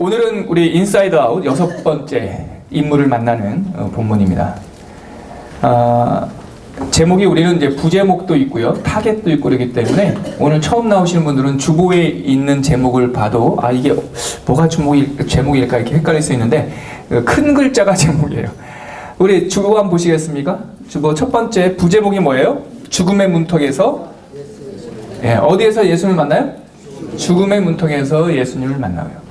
오늘은 우리 인사이드 아웃 6번째 인물을 만나는 본문입니다. 제목이 우리는 이제 부제목도 있고요, 타겟도 있고 그러기 때문에 오늘 처음 나오시는 분들은 주보에 있는 제목을 봐도 이게 뭐가 제목일까 이렇게 헷갈릴 수 있는데 큰 글자가 제목이에요. 우리 주보 한번 보시겠습니까? 주보 첫 번째 부제목이 뭐예요? 죽음의 문턱에서 어디에서 예수님을 만나요? 죽음의 문턱에서 예수님을 만나요.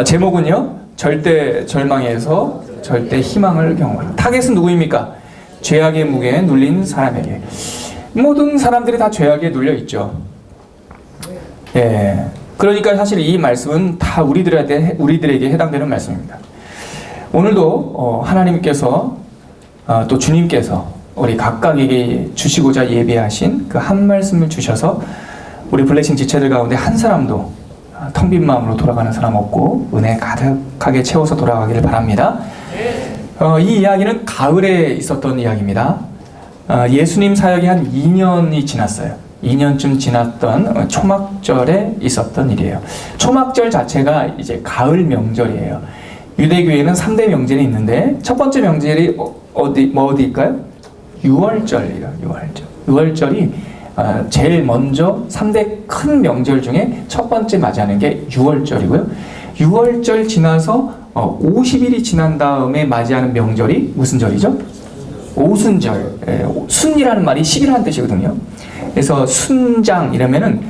제목은요, 절대 절망에서 절대 희망을 경험하라. 타겟은 누구입니까? 죄악의 무게에 눌린 사람에게. 모든 사람들이 다 죄악에 눌려 있죠. 그러니까 사실 이 말씀은 다 우리들에게 해당되는 말씀입니다. 오늘도 하나님께서 또 주님께서 우리 각각에게 주시고자 예비하신 그 한 말씀을 주셔서 우리 블레싱 지체들 가운데 한 사람도 텅 빈 마음으로 돌아가는 사람 없고 은혜 가득하게 채워서 돌아가기를 바랍니다. 이 이야기는 가을에 있었던 이야기입니다. 예수님 사역이 한 2년이 지났어요. 2년쯤 지났던 초막절에 있었던 일이에요. 초막절 자체가 이제 가을 명절이에요. 유대교회는 3대 명절이 있는데 첫 번째 명절이 어디일까요? 유월절이에요. 유월절이 제일 먼저 3대 큰 명절 중에 첫 번째 맞이하는 게 유월절이고요. 유월절 지나서 50일이 지난 다음에 맞이하는 명절이 무슨 절이죠? 오순절. 순이라는 말이 10이라는 뜻이거든요. 그래서 순장 이러면은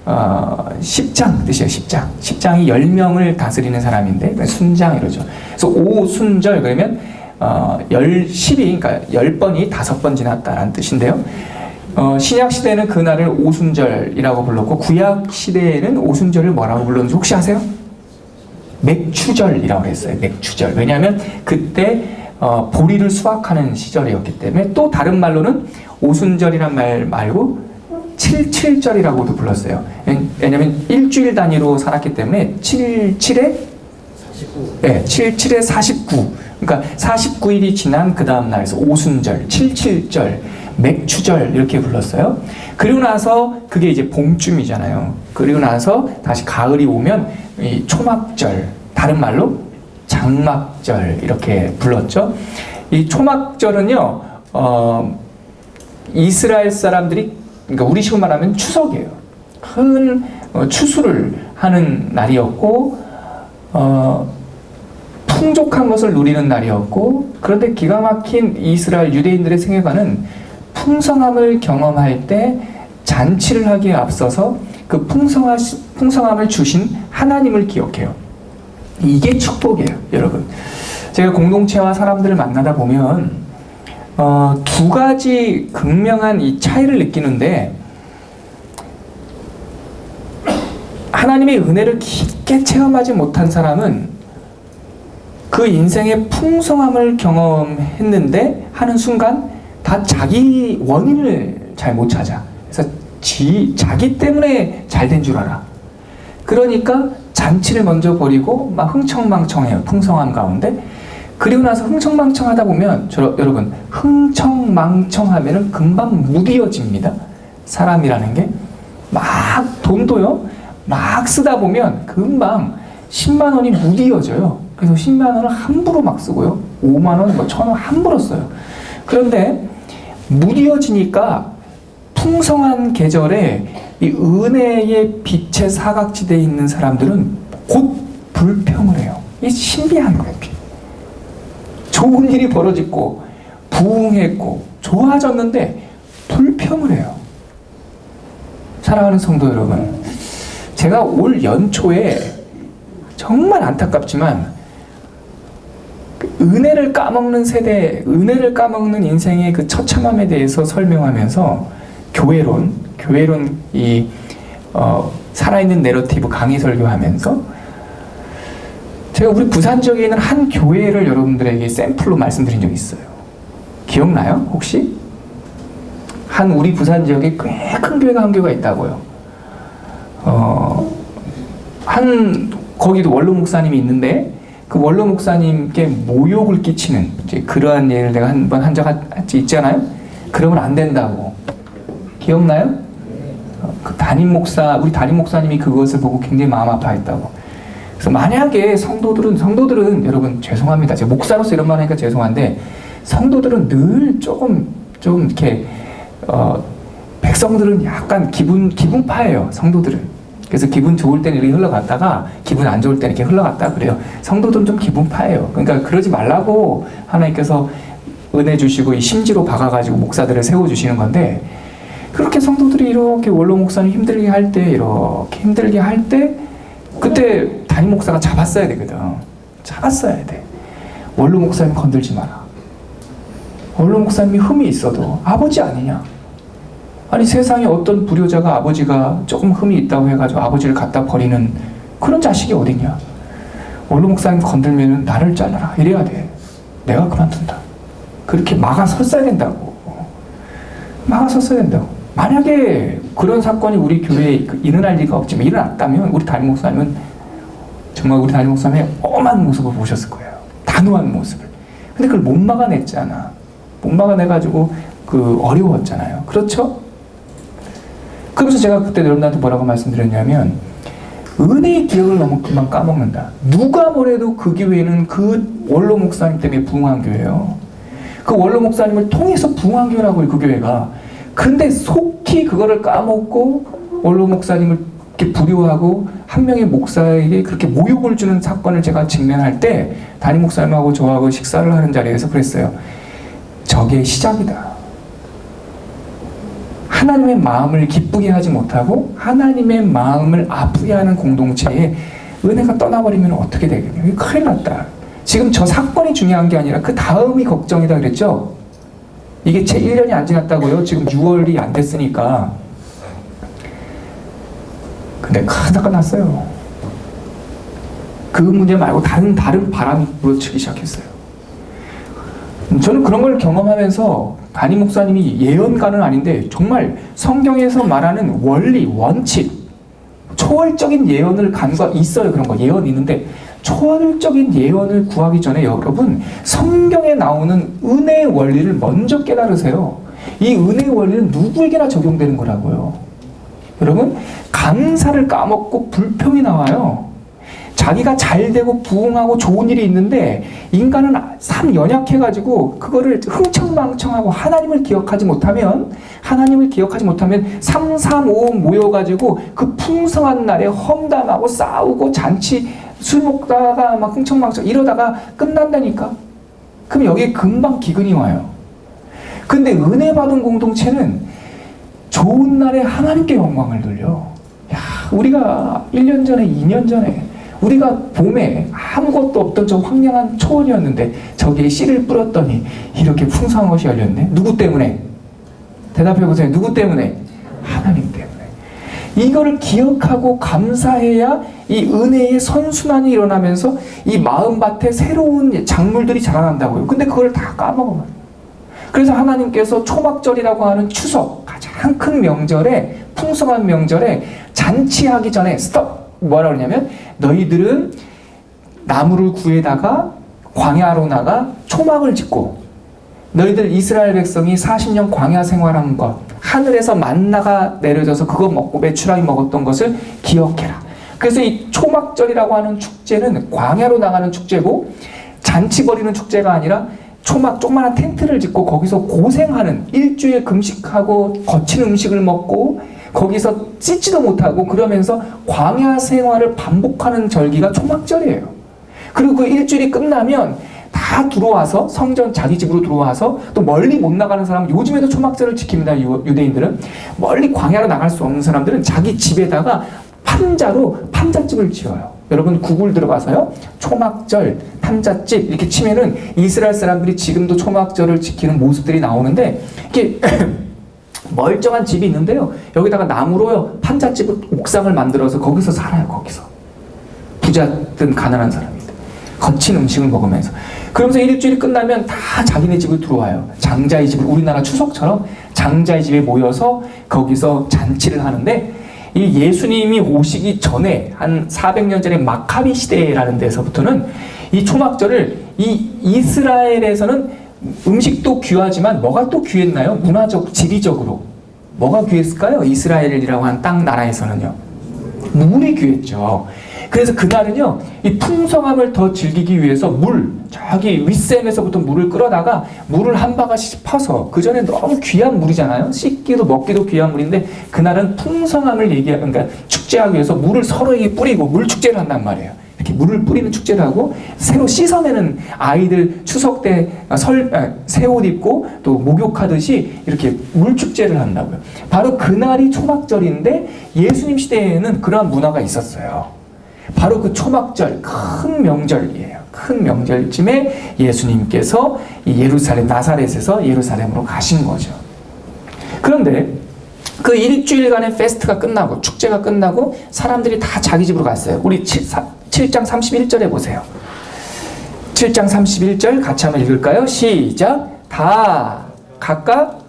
10장 뜻이에요. 10장. 10장이 10명을 다스리는 사람인데 순장 이러죠. 그래서 오순절 그러면 10이 그러니까 10번이 5번 지났다라는 뜻인데요. 신약 시대는 그날을 오순절이라고 불렀고 구약 시대에는 오순절을 뭐라고 불렀는지 혹시 아세요? 맥추절이라고 했어요. 맥추절. 왜냐하면 그때 보리를 수확하는 시절이었기 때문에. 또 다른 말로는 오순절이란 말 말고 77절이라고도 불렀어요. 왜냐하면 일주일 단위로 살았기 때문에 77에 49. 그러니까 49일이 지난 그 다음 날에서 오순절, 77절, 맥추절 이렇게 불렀어요. 그리고 나서 그게 이제 봄쯤이잖아요. 그리고 나서 다시 가을이 오면 이 초막절, 다른 말로 장막절 이렇게 불렀죠. 이 초막절은요, 이스라엘 사람들이, 그러니까 우리식으로 말하면 추석이에요. 큰 추수를 하는 날이었고, 풍족한 것을 누리는 날이었고, 그런데 기가 막힌 이스라엘 유대인들의 생애관은 풍성함을 경험할 때 잔치를 하기에 앞서서 그 풍성함을 주신 하나님을 기억해요. 이게 축복이에요, 여러분. 제가 공동체와 사람들을 만나다 보면 두 가지 극명한 이 차이를 느끼는데, 하나님의 은혜를 깊게 체험하지 못한 사람은 그 인생의 풍성함을 경험했는데 하는 순간 다 자기 원인을 잘 못 찾아. 그래서 자기 때문에 잘 된 줄 알아. 그러니까 잔치를 먼저 버리고 막 흥청망청해요. 풍성함 가운데. 그리고 나서 흥청망청하다 보면 여러분, 흥청망청하면은 금방 무디어집니다. 사람이라는 게 막 돈도요, 막 쓰다 보면 금방 10만 원이 무디어져요. 그래서 10만 원을 함부로 막 쓰고요. 5만 원, 1,000원 함부로 써요. 그런데 무디어지니까 풍성한 계절에 이 은혜의 빛의 사각지대에 있는 사람들은 곧 불평을 해요. 이 신비한 거예요. 좋은 일이 벌어지고 부흥했고 좋아졌는데 불평을 해요. 사랑하는 성도 여러분, 제가 올 연초에 정말 안타깝지만 은혜를 까먹는 세대, 은혜를 까먹는 인생의 그 처참함에 대해서 설명하면서 교회론 이 살아있는 내러티브 강의 설교하면서 제가 우리 부산 지역에 있는 한 교회를 여러분들에게 샘플로 말씀드린 적이 있어요. 기억나요? 혹시? 한 우리 부산 지역에 꽤 큰 교회가 한 교회가 있다고요. 거기도 원로 목사님이 있는데 그 원로 목사님께 모욕을 끼치는 이제 그러한 일을 내가 한 적 있잖아요. 그러면 안 된다고. 기억나요? 그 우리 담임 목사님이 그것을 보고 굉장히 마음 아파했다고. 그래서 만약에 성도들은 여러분 죄송합니다. 제가 목사로서 이런 말 하니까 죄송한데 성도들은 늘 좀 이렇게 백성들은 약간 기분파예요. 성도들은. 그래서 기분 좋을 때는 이렇게 흘러갔다가 기분 안 좋을 때는 이렇게 흘러갔다 그래요. 성도들은 좀 기분파예요. 그러니까 그러지 말라고 하나님께서 은혜 주시고 이 심지로 박아가지고 목사들을 세워주시는 건데, 그렇게 성도들이 이렇게 원로 목사님 힘들게 할 때 그때 담임 목사가 잡았어야 되거든. 잡았어야 돼. 원로 목사님 건들지 마라. 원로 목사님이 흠이 있어도 아버지 아니냐? 아니 세상에 어떤 불효자가 아버지가 조금 흠이 있다고 해가지고 아버지를 갖다 버리는 그런 자식이 어딨냐? 원로 목사님 건들면 나를 잘라라 이래야 돼. 내가 그만둔다. 그렇게 막아섰어야 된다고. 막아섰어야 된다고. 만약에 그런 사건이 우리 교회에 일어날 리가 없지만 일어났다면 우리 담임 목사님은 정말 우리 담임 목사님의 엄한 모습을 보셨을 거예요. 단호한 모습을. 근데 그걸 못 막아냈잖아. 못 막아내가지고 어려웠잖아요. 그렇죠? 그래서 제가 그때 여러분들한테 뭐라고 말씀드렸냐면 은혜의 기억을 너무 금방 까먹는다. 누가 뭐래도 그 교회는 그 원로 목사님 때문에 부흥한 교회예요. 그 원로 목사님을 통해서 부흥한 교회라고요. 그 교회가. 근데 속히 그거를 까먹고 원로 목사님을 이렇게 불효하고 한 명의 목사에게 그렇게 모욕을 주는 사건을 제가 직면할 때 담임 목사님하고 저하고 식사를 하는 자리에서 그랬어요. 저게 시작이다. 하나님의 마음을 기쁘게 하지 못하고 하나님의 마음을 아프게 하는 공동체에 은혜가 떠나버리면 어떻게 되겠냐. 큰일 났다. 지금 저 사건이 중요한 게 아니라 그 다음이 걱정이다 그랬죠. 이게 채 1년이 안 지났다고요. 지금 6월이 안 됐으니까. 근데 큰 사건 났어요. 그 문제 말고 다른 바람이 불어치기 시작했어요. 저는 그런 걸 경험하면서 담임 목사님이 예언가는 아닌데 정말 성경에서 말하는 원리, 원칙, 초월적인 예언을 간과 있어요. 그런 거 예언 있는데 초월적인 예언을 구하기 전에 여러분 성경에 나오는 은혜의 원리를 먼저 깨달으세요. 이 은혜의 원리는 누구에게나 적용되는 거라고요. 여러분 감사를 까먹고 불평이 나와요. 자기가 잘되고 부흥하고 좋은 일이 있는데 인간은 참 연약해가지고 그거를 흥청망청하고 하나님을 기억하지 못하면 3, 3, 5 모여가지고 그 풍성한 날에 험담하고 싸우고 잔치 술 먹다가 막 흥청망청 이러다가 끝난다니까. 그럼 여기에 금방 기근이 와요. 근데 은혜 받은 공동체는 좋은 날에 하나님께 영광을 돌려. 야, 우리가 1년 전에 2년 전에 우리가 봄에 아무것도 없던 저 황량한 초원이었는데 저기에 씨를 뿌렸더니 이렇게 풍성한 것이 열렸네. 누구 때문에? 대답해보세요. 누구 때문에? 하나님 때문에. 이거를 기억하고 감사해야 이 은혜의 선순환이 일어나면서 이 마음밭에 새로운 작물들이 자라난다고요. 근데 그걸 다 까먹어요. 그래서 하나님께서 초막절이라고 하는 추석, 가장 큰 명절에, 풍성한 명절에 잔치하기 전에 스톱! 뭐라 그러냐면 너희들은 나무를 구해다가 광야로 나가 초막을 짓고 너희들 이스라엘 백성이 40년 광야 생활한 것 하늘에서 만나가 내려져서 그거 먹고 메추라기 먹었던 것을 기억해라. 그래서 이 초막절이라고 하는 축제는 광야로 나가는 축제고 잔치 벌이는 축제가 아니라 초막 조그마한 텐트를 짓고 거기서 고생하는 일주일 금식하고 거친 음식을 먹고 거기서 씻지도 못하고 그러면서 광야 생활을 반복하는 절기가 초막절이에요. 그리고 그 일주일이 끝나면 다 들어와서 성전 자기 집으로 들어와서 또 멀리 못 나가는 사람은 요즘에도 초막절을 지킵니다. 유대인들은 멀리 광야로 나갈 수 없는 사람들은 자기 집에다가 판자집을 지어요. 여러분 구글 들어가서요 초막절 판자집 이렇게 치면은 이스라엘 사람들이 지금도 초막절을 지키는 모습들이 나오는데 이게 멀쩡한 집이 있는데요. 여기다가 나무로요 판잣집을 옥상을 만들어서 거기서 살아요. 거기서 부자든 가난한 사람이든 거친 음식을 먹으면서 그러면서 일주일이 끝나면 다 자기네 집을 들어와요. 장자의 집을 우리나라 추석처럼 장자의 집에 모여서 거기서 잔치를 하는데 이 예수님이 오시기 전에 한 400년 전에 마카비 시대라는 데서부터는 이 초막절을 이 이스라엘에서는 음식도 귀하지만 뭐가 또 귀했나요? 문화적, 지리적으로 뭐가 귀했을까요? 이스라엘이라고 하는 땅 나라에서는요 물이 귀했죠. 그래서 그날은요, 이 풍성함을 더 즐기기 위해서 저기 윗샘에서부터 물을 끌어다가 물을 한 바가지씩 퍼서, 그 전에 너무 귀한 물이잖아요. 씻기도 먹기도 귀한 물인데, 그날은 풍성함을 그러니까 축제하기 위해서 물을 서로에게 뿌리고 물 축제를 한단 말이에요. 이렇게 물을 뿌리는 축제를 하고, 새로 씻어내는 아이들 추석 때 새 옷 입고 또 목욕하듯이 이렇게 물 축제를 한다고요. 바로 그날이 초막절인데, 예수님 시대에는 그러한 문화가 있었어요. 바로 그 초막절, 큰 명절이에요. 큰 명절쯤에 예수님께서 이 예루살렘, 나사렛에서 예루살렘으로 가신 거죠. 그런데 그 일주일간의 페스트가 끝나고, 축제가 끝나고 사람들이 다 자기 집으로 갔어요. 우리 7장 31절에 보세요. 7장 31절 같이 한번 읽을까요? 시작. 다 각각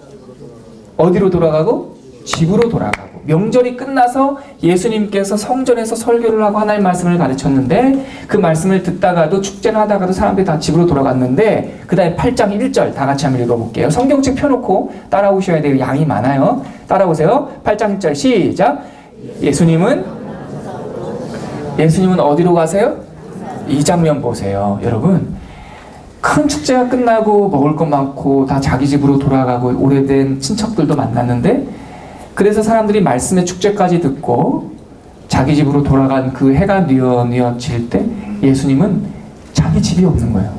어디로 돌아가고? 집으로 돌아가고. 명절이 끝나서 예수님께서 성전에서 설교를 하고 하나님 말씀을 가르쳤는데, 그 말씀을 듣다가도, 축제를 하다가도 사람들이 다 집으로 돌아갔는데, 그 다음에 8장 1절 다 같이 한번 읽어볼게요. 성경책 펴놓고 따라오셔야 돼요. 양이 많아요. 따라오세요. 8장 1절 시작. 예수님은 어디로 가세요? 이 장면 보세요. 여러분, 큰 축제가 끝나고 먹을 것 많고 다 자기 집으로 돌아가고 오래된 친척들도 만났는데, 그래서 사람들이 말씀의 축제까지 듣고 자기 집으로 돌아간 그 해가 뉘어질 때 예수님은 자기 집이 없는 거예요.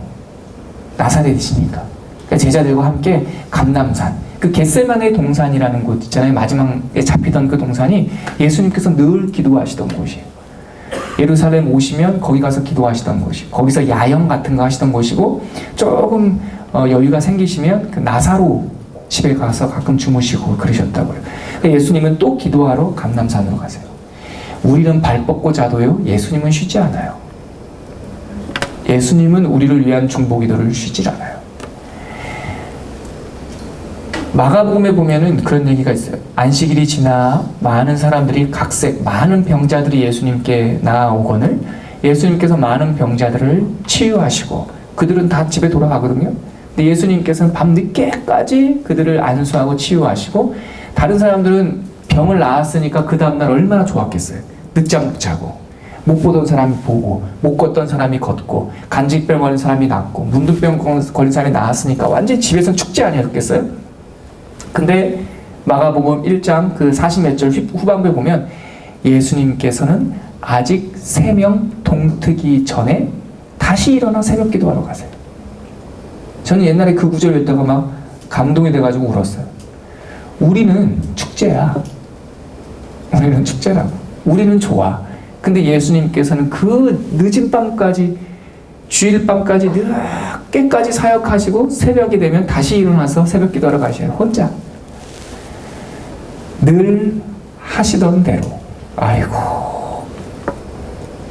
나사렛이시니까. 그러니까 제자들과 함께 감람산, 그 겟세마네 동산이라는 곳 있잖아요. 마지막에 잡히던 그 동산이 예수님께서 늘 기도하시던 곳이에요. 예루살렘 오시면 거기 가서 기도하시던 곳이고, 거기서 야영 같은 거 하시던 곳이고, 조금 여유가 생기시면 그 나사로 집에 가서 가끔 주무시고 그러셨다고요. 그러니까 예수님은 또 기도하러 감람산으로 가세요. 우리는 발 뻗고 자도요, 예수님은 쉬지 않아요. 예수님은 우리를 위한 중보기도를 쉬질 않아요. 마가복음에 보면은 그런 얘기가 있어요. 안식일이 지나 많은 사람들이 많은 병자들이 예수님께 나아오거늘 예수님께서 많은 병자들을 치유하시고 그들은 다 집에 돌아가거든요. 근데 예수님께서는 밤늦게까지 그들을 안수하고 치유하시고, 다른 사람들은 병을 나았으니까 그 다음날 얼마나 좋았겠어요. 늦잠 자고, 못 보던 사람이 보고, 못 걷던 사람이 걷고, 간질병 걸린 사람이 낫고, 문둥병 걸린 사람이 나았으니까 완전히 집에서는 축제 아니었겠어요? 근데 마가복음 1장 그 40몇 절 후반부에 보면 예수님께서는 아직 새명 동트기 전에 다시 일어나 새벽 기도하러 가세요. 저는 옛날에 그 구절 읽다가 막 감동이 돼가지고 울었어요. 우리는 축제야. 우리는 축제라고. 우리는 좋아. 근데 예수님께서는 그 늦은 밤까지, 주일 밤까지 늦게까지 사역하시고 새벽이 되면 다시 일어나서 새벽 기도하러 가셔요. 혼자. 늘 하시던 대로. 아이고.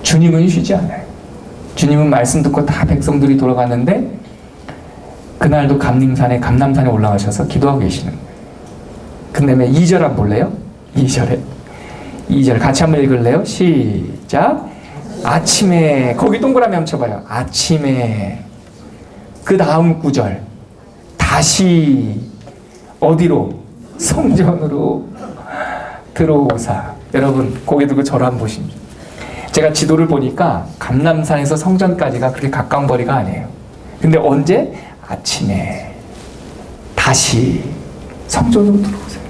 주님은 쉬지 않아요. 주님은 말씀 듣고 다 백성들이 돌아갔는데 그날도 감람산에 올라가셔서 기도하고 계시는 거예요. 그 다음에 2절 한번 볼래요? 2절 같이 한번 읽을래요? 시작. 아침에, 거기 동그라미 한번 쳐봐요. 아침에. 그 다음 구절. 다시 어디로? 성전으로 들어오사. 여러분 고개 들고 저를 한번 보십시오. 제가 지도를 보니까 감람산에서 성전까지가 그렇게 가까운 거리가 아니에요. 근데 언제? 아침에 다시 성전으로 들어오세요.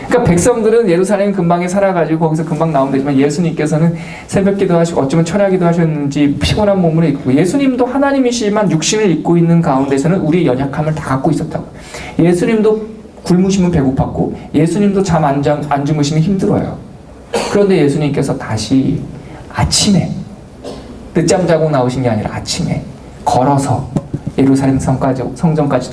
그러니까 백성들은 예루살렘 근방에 살아가지고 거기서 금방 나오면 되지만 예수님께서는 새벽 기도하시고 어쩌면 철야 기도하셨는지 피곤한 몸을 입고, 예수님도 하나님이시지만 육신을 입고 있는 가운데서는 우리의 연약함을 다 갖고 있었다고. 예수님도 굶으시면 배고팠고 예수님도 잠 안 주무시면 힘들어요. 그런데 예수님께서 다시 아침에, 늦잠 자고 나오신 게 아니라 아침에 걸어서 예루살렘 성전까지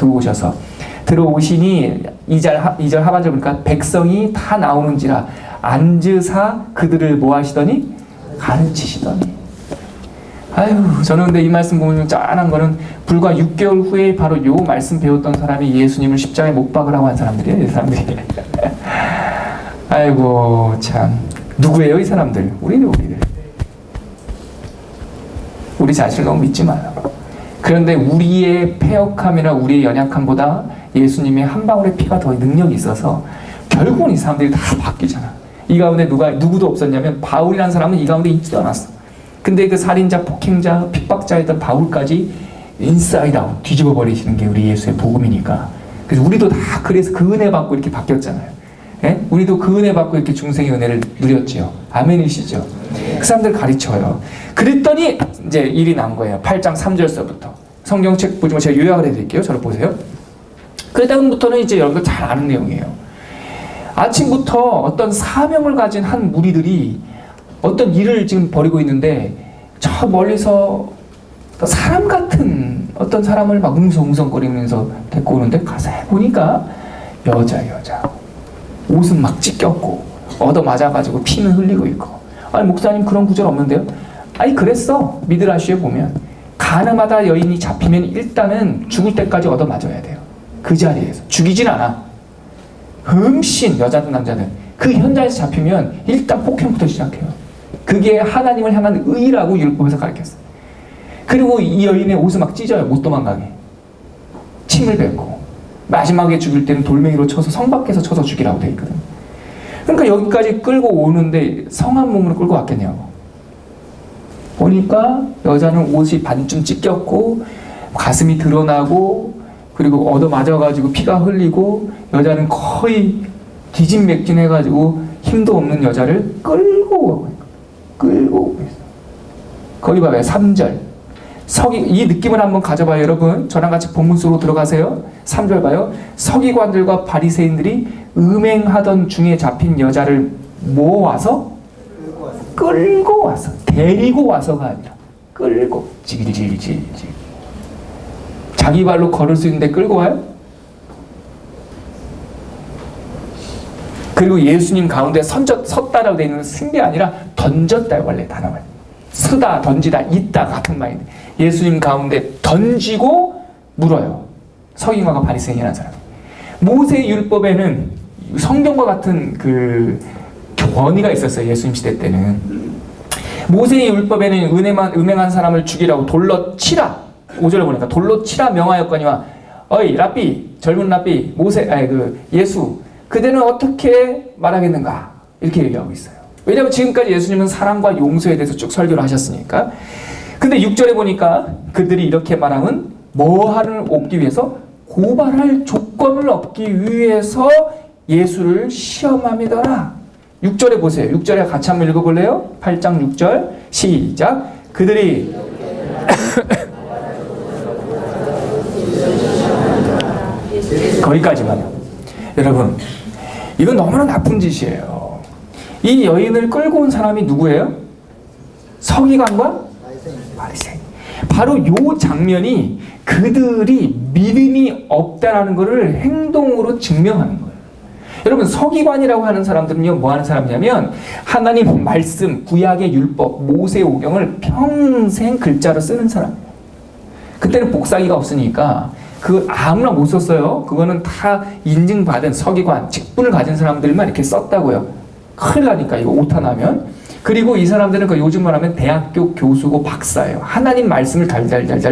들어오시니 2절 하반절 보니까 백성이 다 나오는지라 앉으사 그들을 뭐 하시더니? 가르치시더니. 아유, 저는 근데 이 말씀 보면 짠한 거는 불과 6개월 후에 바로 요 말씀 배웠던 사람이 예수님을 십자가에 못 박으라고 한 사람들이에요. 이 사람들이. 아이고 참, 누구예요 이 사람들? 우리들. 우리 자신을 너무 믿지 마요. 그런데 우리의 패역함이나 우리의 연약함보다 예수님의 한 방울의 피가 더 능력이 있어서 결국은 이 사람들이 다 바뀌잖아. 이 가운데 누구도 없었냐면 바울이라는 사람은 이 가운데 있지도 않았어. 근데 그 살인자, 폭행자, 핍박자였던 바울까지 인사이드 아웃 뒤집어 버리시는 게 우리 예수의 복음이니까. 그래서 우리도 다 그래서 그 은혜 받고 이렇게 바뀌었잖아요. 예? 우리도 그 은혜 받고 이렇게 중생의 은혜를 누렸지요. 아멘이시죠? 그 사람들 가르쳐요. 그랬더니 이제 일이 난 거예요. 8장 3절서부터. 성경책 보지만 제가 요약을 해드릴게요. 저를 보세요. 그 다음부터는 이제 여러분들 잘 아는 내용이에요. 아침부터 어떤 사명을 가진 한 무리들이 어떤 일을 지금 벌이고 있는데 저 멀리서 사람 같은 어떤 사람을 막 웅성웅성거리면서 데리고 오는데 가서 보니까 여자 옷은 막 찢겼고 얻어맞아가지고 피는 흘리고 있고. 아니 목사님 그런 구절 없는데요? 아니 그랬어. 미드라시에 보면 가늠하다 여인이 잡히면 일단은 죽을 때까지 얻어맞아야 돼요. 그 자리에서 죽이진 않아. 흠씬 여자든 남자든 그 현장에서 잡히면 일단 폭행부터 시작해요. 그게 하나님을 향한 의라고 율법에서 가르쳤어요. 그리고 이 여인의 옷을 막 찢어요. 못 도망가게. 침을 뱉고 마지막에 죽일 때는 돌멩이로 쳐서 성 밖에서 쳐서 죽이라고 돼 있거든. 그러니까 여기까지 끌고 오는데 성한 몸으로 끌고 왔겠냐고. 보니까 여자는 옷이 반쯤 찢겼고 가슴이 드러나고 그리고 얻어맞아가지고 피가 흘리고 여자는 거의 기진맥진해가지고 힘도 없는 여자를 끌고 오고 있어. 거기 봐봐요. 3절. 이 느낌을 한번 가져봐요. 여러분 저랑 같이 본문 속으로 들어가세요. 3절 봐요. 서기관들과 바리새인들이 음행하던 중에 잡힌 여자를 모아와서 끌고 와서 데리고 와서가 아니라 끌고 질질질질 자기 발로 걸을 수 있는데 끌고 와요? 그리고 예수님 가운데 섰다라고 되어 있는 쓴 게 아니라 던졌다 원래 단어가. 쓰다, 던지다, 있다 같은 말인데 예수님 가운데 던지고 물어요. 서기관과 바리새인이라는 사람. 모세 율법에는 성경과 같은 그 권위가 있었어요. 예수님 시대 때는. 모세의 율법에는 음행한 사람을 죽이라고 돌로 치라. 5절에 보니까 돌로 치라 명하였거니와 어이 랍비 젊은 랍비 예수 그대는 어떻게 말하겠는가 이렇게 얘기하고 있어요. 왜냐하면 지금까지 예수님은 사랑과 용서에 대해서 쭉 설교를 하셨으니까. 근데 6절에 보니까 그들이 이렇게 말하면 뭐하를 얻기 위해서 고발할 조건을 얻기 위해서 예수를 시험함이더라. 6절에 보세요. 6절에 같이 한번 읽어볼래요? 8장 6절 시작. 그들이 거기까지만요. 여러분 이건 너무나 나쁜 짓이에요. 이 여인을 끌고 온 사람이 누구예요? 서기관과 바리새인. 바로 이 장면이 그들이 믿음이 없다라는 것을 행동으로 증명하는 거예요. 여러분 서기관이라고 하는 사람들은요 뭐 하는 사람이냐면 하나님 말씀, 구약의 율법, 모세오경을 평생 글자로 쓰는 사람이에요. 그때는 복사기가 없으니까 그 아무나 못 썼어요. 그거는 다 인증받은 서기관, 직분을 가진 사람들만 이렇게 썼다고요. 큰일 나니까 이거 오타 나면. 그리고 이 사람들은 그 요즘 말하면 대학교 교수고 박사예요. 하나님 말씀을 잘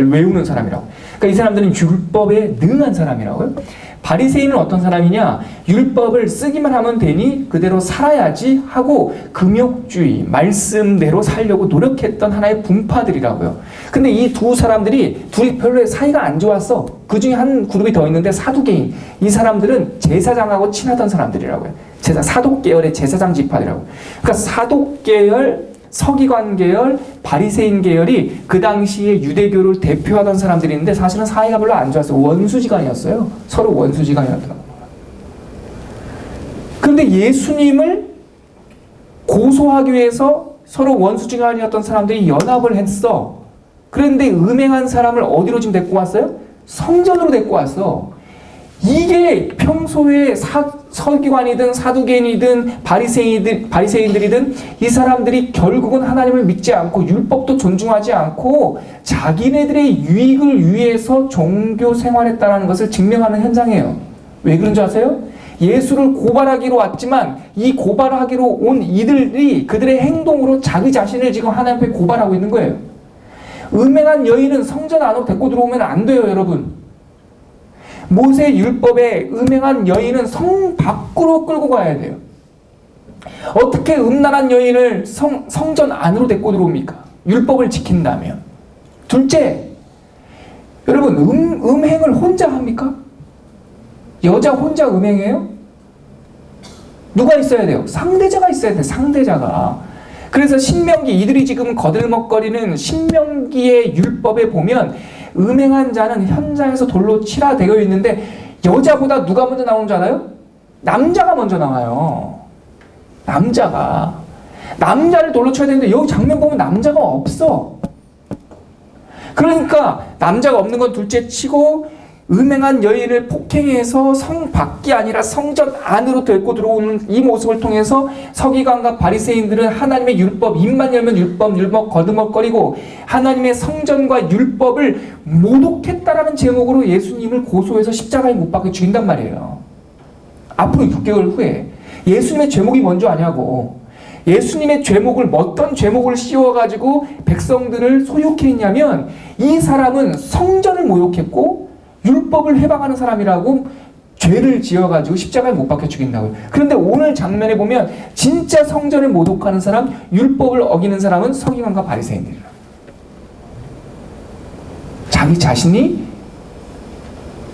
외우는 사람이라고. 그러니까 이 사람들은 율법에 능한 사람이라고요. 바리새인은 어떤 사람이냐? 율법을 쓰기만 하면 되니 그대로 살아야지 하고 금욕주의, 말씀대로 살려고 노력했던 하나의 분파들이라고요. 근데 이 두 사람들이 둘이 별로 사이가 안 좋았어. 그 중에 한 그룹이 더 있는데 사두개인. 이 사람들은 제사장하고 친하던 사람들이라고요. 사독 계열의 제사장 지파들이라고. 그러니까 사독 계열, 서기관 계열, 바리새인 계열이 그 당시에 유대교를 대표하던 사람들이 있는데 사실은 사이가 별로 안 좋았어요. 원수지간이었어요. 서로 원수지간이었더라고요. 그런데 예수님을 고소하기 위해서 서로 원수지간이었던 사람들이 연합을 했어. 그런데 음행한 사람을 어디로 지금 데리고 왔어요? 성전으로 데리고 왔어. 이게 평소에 서기관이든 사두개인이든 바리새인들이든 이 사람들이 결국은 하나님을 믿지 않고 율법도 존중하지 않고 자기네들의 유익을 위해서 종교 생활했다는 것을 증명하는 현장이에요. 왜 그런 줄 아세요? 예수를 고발하기로 왔지만 이 고발하기로 온 이들이 그들의 행동으로 자기 자신을 지금 하나님 앞에 고발하고 있는 거예요. 음행한 여인은 성전 안으로 데리고 들어오면 안 돼요, 여러분. 모세 율법에 음행한 여인은 성 밖으로 끌고 가야 돼요. 어떻게 음란한 여인을 성전 안으로 데리고 들어옵니까? 율법을 지킨다면. 둘째, 여러분 음행을 혼자 합니까? 여자 혼자 음행해요? 누가 있어야 돼요? 상대자가 있어야 돼요. 상대자가. 그래서 신명기, 이들이 지금 거들먹거리는 신명기의 율법에 보면 음행한 자는 현장에서 돌로 치라 되어 있는데 여자보다 누가 먼저 나오는 줄 알아요? 남자가 먼저 나와요. 남자를 돌로 쳐야 되는데 여기 장면 보면 남자가 없어. 그러니까 남자가 없는 건 둘째 치고 음행한 여인을 폭행해서 성 밖이 아니라 성전 안으로 데리고 들어오는 이 모습을 통해서 서기관과 바리새인들은 하나님의 율법, 입만 열면 율법 거두먹거리고 하나님의 성전과 율법을 모독했다라는 제목으로 예수님을 고소해서 십자가에 못 박혀 죽인단 말이에요. 앞으로 6개월 후에 예수님의 죄목이 뭔지 아냐고. 예수님의 죄목을 어떤 죄목을 씌워가지고 백성들을 소욕해 있냐면 이 사람은 성전을 모욕했고 율법을 해방하는 사람이라고 죄를 지어가지고 십자가에 못 박혀 죽인다고요. 그런데 오늘 장면에 보면 진짜 성전을 모독하는 사람, 율법을 어기는 사람은 서기관과 바리새인들이라. 자기 자신이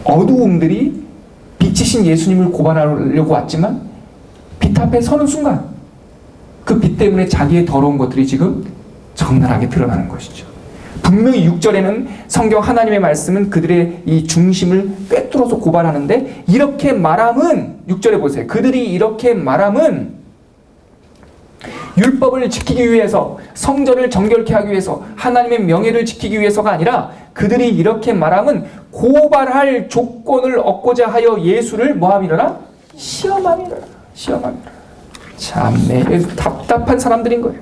어두움들이 빛이신 예수님을 고발하려고 왔지만 빛 앞에 서는 순간 그 빛 때문에 자기의 더러운 것들이 지금 적나라하게 드러나는 것이죠. 분명히 6절에는 성경 하나님의 말씀은 그들의 이 중심을 꿰뚫어서 고발하는데 이렇게 말함은 6절에 보세요. 그들이 이렇게 말함은 율법을 지키기 위해서 성전을 정결케 하기 위해서 하나님의 명예를 지키기 위해서가 아니라 그들이 이렇게 말함은 고발할 조건을 얻고자 하여 예수를 뭐함이라? 시험함이라. 참네, 답답한 사람들인 거예요.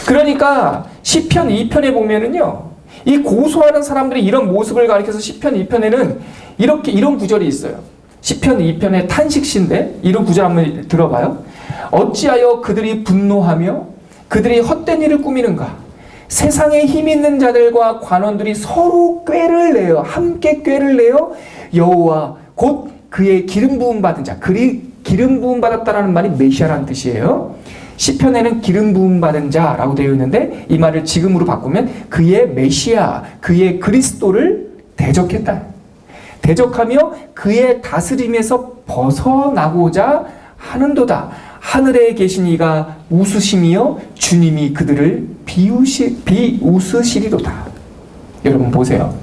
그러니까 시편 2편에 보면은요, 이 고소하는 사람들이 이런 모습을 가리켜서 시편 2편에는 이런 구절이 있어요. 시편 2편의 탄식시인데 이런 구절 한번 들어봐요. 어찌하여 그들이 분노하며 그들이 헛된 일을 꾸미는가? 세상에 힘 있는 자들과 관원들이 서로 꾀를 내어 함께 꾀를 내어 여호와 곧 그의 기름 부음 받은 자, 기름 부음 받았다라는 말이 메시아라는 뜻이에요. 시편에는 기름 부음 받은 자라고 되어 있는데 이 말을 지금으로 바꾸면 그의 메시아, 그의 그리스도를 대적했다. 대적하며 그의 다스림에서 벗어나고자 하는도다. 하늘에 계신 이가 웃으시며 주님이 그들을 비웃으시리로다. 여러분 보세요.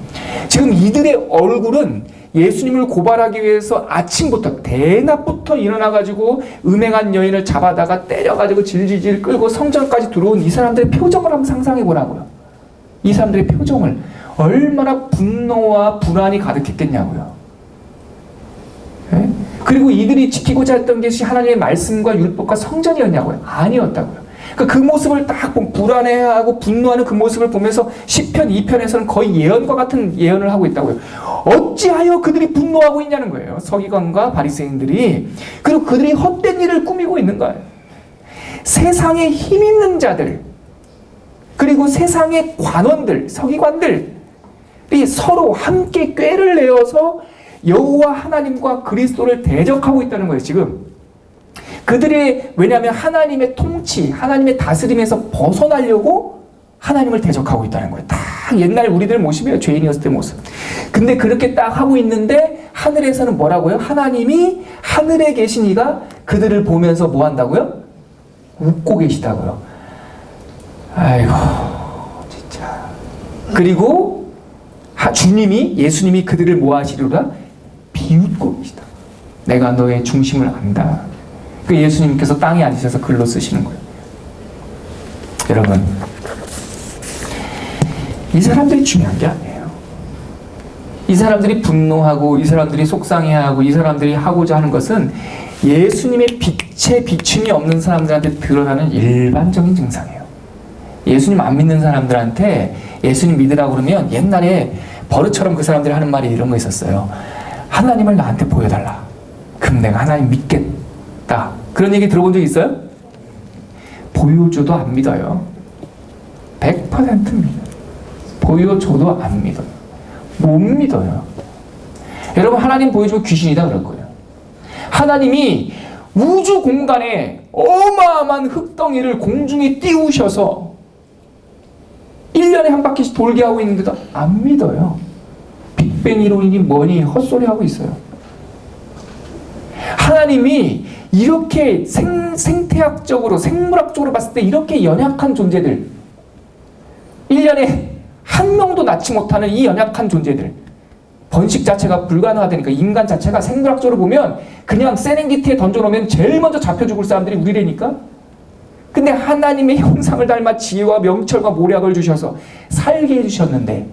지금 이들의 얼굴은 예수님을 고발하기 위해서 아침부터 대낮부터 일어나가지고 음행한 여인을 잡아다가 때려가지고 질질질 끌고 성전까지 들어온 이 사람들의 표정을 한번 상상해 보라고요. 이 사람들의 표정을 얼마나 분노와 불안이 가득했겠냐고요. 네? 그리고 이들이 지키고자 했던 것이 하나님의 말씀과 율법과 성전이었냐고요. 아니었다고요. 그러니까 그 모습을 딱 불안해하고 분노하는 그 모습을 보면서 시편 2편에서는 거의 예언과 같은 예언을 하고 있다고요. 어찌하여 그들이 분노하고 있냐는 거예요. 서기관과 바리새인들이. 그리고 그들이 헛된 일을 꾸미고 있는 거예요. 세상에 힘 있는 자들, 그리고 세상의 관원들, 서기관들이 서로 함께 꾀를 내어서 여호와 하나님과 그리스도를 대적하고 있다는 거예요. 지금 그들이 왜냐하면 하나님의 통치, 하나님의 다스림에서 벗어나려고 하나님을 대적하고 있다는 거예요. 딱 옛날 우리들 모습이에요. 죄인이었을 때 모습. 근데 그렇게 딱 하고 있는데 하늘에서는 뭐라고요? 하나님이 하늘에 계신 이가 그들을 보면서 뭐 한다고요? 웃고 계시다고요. 아이고 진짜. 그리고 주님이, 예수님이 그들을 뭐 하시리라? 비웃고 계시다. 내가 너의 중심을 안다. 그 예수님께서 땅에 앉으셔서 글로 쓰시는 거예요. 여러분, 이 사람들이 중요한 게 아니에요. 이 사람들이 분노하고 이 사람들이 속상해하고 이 사람들이 하고자 하는 것은 예수님의 빛에 비춤이 없는 사람들한테 드러나는 일반적인 증상이에요. 예수님 안 믿는 사람들한테 예수님 믿으라고 그러면 옛날에 버릇처럼 그 사람들이 하는 말이 이런 거 있었어요. 하나님을 나한테 보여달라. 그럼 내가 하나님 믿겠다. 그런 얘기 들어본 적 있어요? 보여줘도 안 믿어요. 100% 믿어요. 보여줘도 안 믿어요. 못 믿어요. 여러분, 하나님 보여주면 귀신이다 그럴 거예요. 하나님이 우주 공간에 어마어마한 흙덩이를 공중에 띄우셔서 1년에 한 바퀴씩 돌게 하고 있는데도 안 믿어요. 빅뱅 이론이니 뭐니 헛소리 하고 있어요. 하나님이 이렇게 생태학적으로 생물학적으로 봤을 때 이렇게 연약한 존재들, 1년에 한 명도 낳지 못하는 이 연약한 존재들, 번식 자체가 불가능하다니까. 인간 자체가 생물학적으로 보면 그냥 세렝게티에 던져놓으면 제일 먼저 잡혀 죽을 사람들이 우리라니까. 근데 하나님의 형상을 닮아 지혜와 명철과 모략을 주셔서 살게 해주셨는데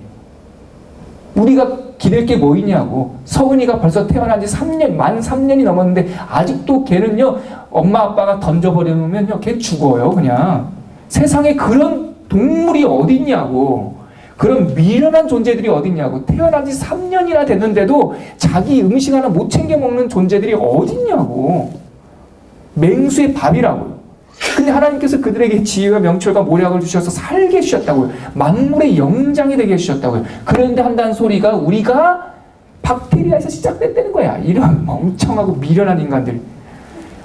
우리가 기댈 게 뭐 있냐고. 서은이가 벌써 태어난 지 3년, 만 3년이 넘었는데 아직도 걔는요, 엄마 아빠가 던져버리면요, 걔 죽어요, 그냥. 세상에 그런 동물이 어디 있냐고. 그런 미련한 존재들이 어디 있냐고. 태어난 지 3년이나 됐는데도 자기 음식 하나 못 챙겨 먹는 존재들이 어디 있냐고. 맹수의 밥이라고요. 근데 하나님께서 그들에게 지혜와 명철과 모략을 주셔서 살게 해주셨다고요. 만물의 영장이 되게 해주셨다고요. 그런데 한다는 소리가 우리가 박테리아에서 시작됐다는 거야. 이런 멍청하고 미련한 인간들.